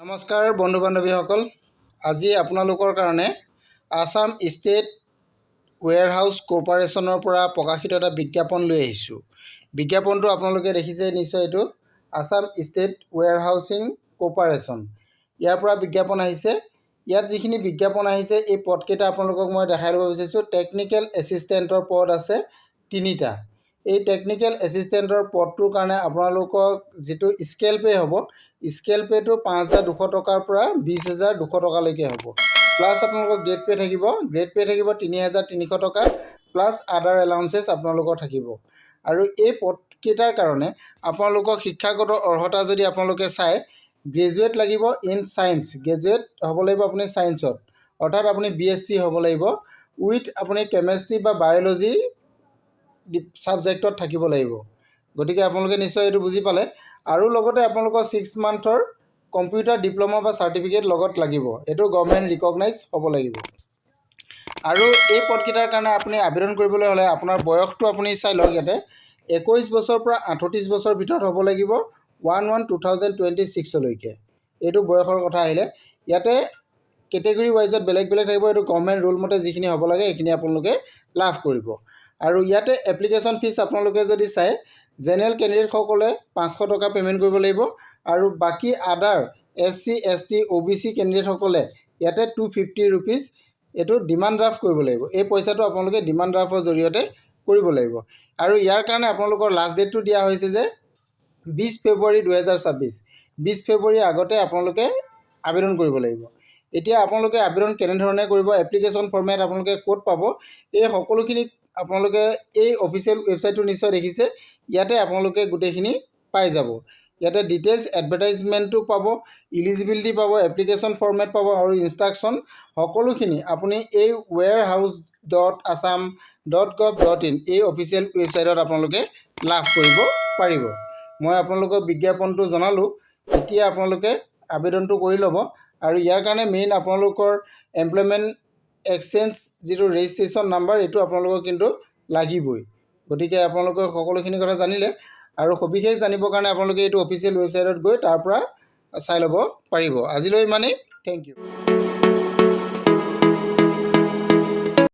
নমস্কাৰ বন্ধু বান্ধৱীসকল, আজি আপোনালোকৰ কাৰণে আসাম ষ্টেট ওৱেৰহাউছ কৰ্পোৰেশ্যনৰ পৰা প্ৰকাশিত এটা বিজ্ঞাপন লৈ আহিছোঁ। বিজ্ঞাপনটো আপোনালোকে দেখিছে নিশ্চয়, এইটো আসাম ষ্টেট ওৱেৰহাউচিং কৰ্পোৰেশ্যন, ইয়াৰ পৰা বিজ্ঞাপন আহিছে। ইয়াত যিখিনি বিজ্ঞাপন আহিছে এই পদকেইটা আপোনালোকক মই দেখাই দিব বিচাৰিছোঁ। টেকনিকেল এছিষ্টেণ্টৰ পদ আছে 3টা। এই টেকনিকেল এছিষ্টেণ্টৰ পদটোৰ কাৰণে আপোনালোকক যিটো স্কেল পে' হ'ব, স্কেল পে'টো 5,200 টকাৰ পৰা 20,200 টকালৈকে হ'ব। প্লাছ আপোনালোকৰ গ্ৰেড পে' থাকিব, গ্ৰেড পে' থাকিব 3,300 টকা, প্লাছ আদাৰ এলাউন্সেছ আপোনালোকৰ থাকিব। আৰু এই পদকেইটাৰ কাৰণে আপোনালোকক শিক্ষাগত অৰ্হতা যদি আপোনালোকে চায়, গ্ৰেজুৱেট লাগিব ইন ছায়েন্স, গ্ৰেজুৱেট হ'ব লাগিব আপুনি ছায়েন্সত, অৰ্থাৎ আপুনি BSc হ'ব লাগিব, উইথ আপুনি কেমেষ্ট্ৰি বা বায়'লজি ছাবজেক্টত থাকিব লাগিব। গতিকে আপোনালোকে নিশ্চয় এইটো বুজি পালে। আৰু লগতে আপোনালোকৰ 6 মান্থৰ কম্পিউটাৰ ডিপ্ল'মা বা চাৰ্টিফিকেট লগত লাগিব, এইটো গভৰ্ণমেণ্ট ৰিকগনাইজ হ'ব লাগিব। আৰু এই পদকেইটাৰ কাৰণে আপুনি আবেদন কৰিবলৈ হ'লে আপোনাৰ বয়সটো আপুনি চাই লওক। ইয়াতে 21 বছৰৰ পৰা 38 বছৰ ভিতৰত হ'ব লাগিব 1/1/2026লৈকে, এইটো বয়সৰ কথা আহিলে। ইয়াতে কেটেগৰী ৱাইজত বেলেগ বেলেগ থাকিব, এইটো গভৰ্ণমেণ্ট ৰুল মতে যিখিনি হ'ব লাগে সেইখিনি আপোনালোকে লাভ কৰিব। আৰু ইয়াতে এপ্লিকেশ্যন ফিজ আপোনালোকে যদি চায়, জেনেৰেল কেণ্ডিডেটসকলে 500 টকা পে'মেণ্ট কৰিব লাগিব, আৰু বাকী আদাৰ SC ST OBC কেণ্ডিডেটসকলে ইয়াতে 250 ৰুপিজ এইটো ডিমাণ্ড ড্ৰাফ্ট কৰিব লাগিব। এই পইচাটো আপোনালোকে ডিমাণ্ড ড্ৰাফ্টৰ জৰিয়তে কৰিব লাগিব। আৰু ইয়াৰ কাৰণে আপোনালোকৰ লাষ্ট ডেটটো দিয়া হৈছে যে 20 ফেব্ৰুৱাৰী 2026, 20 ফেব্ৰুৱাৰীৰ আগতে আপোনালোকে আবেদন কৰিব লাগিব। এতিয়া আপোনালোকে আবেদন কেনেধৰণে কৰিব, এপ্লিকেশ্যন ফৰ্মেট আপোনালোকে ক'ত পাব, এই সকলোখিনি আপোনালোকে এই অফিচিয়েল ৱেবছাইটটো নিশ্চয় দেখিছে, ইয়াতে আপোনালোকে গোটেইখিনি পাই যাব। ইয়াতে ডিটেইলছ এডভাৰটাইজমেণ্টটো পাব, ইলিজিবিলিটি পাব, এপ্লিকেশ্যন ফৰ্মেট পাব, আৰু ইনষ্ট্ৰাকশ্যন সকলোখিনি আপুনি এই warehouse.assam.gov.in এই অফিচিয়েল ৱেবছাইটত আপোনালোকে লাভ কৰিব পাৰিব। মই আপোনালোকক বিজ্ঞাপনটো জনালোঁ, এতিয়া আপোনালোকে আবেদনটো কৰি ল'ব। আৰু ইয়াৰ কাৰণে মেইন আপোনালোকৰ এমপ্লয়মেণ্ট এক্সচেঞ্জ যিটো ৰেজিষ্ট্ৰেশ্যন নাম্বাৰ, এইটো আপোনালোকৰ কিন্তু লাগিবই। গতিকে আপোনালোকে সকলোখিনি কথা জানিলে, আৰু সবিশেষ জানিবৰ কাৰণে আপোনালোকে এইটো অফিচিয়েল ৱেবছাইটত গৈ তাৰ পৰা চাই ল'ব পাৰিব। আজিলৈ ইমানেই, থেংক ইউ।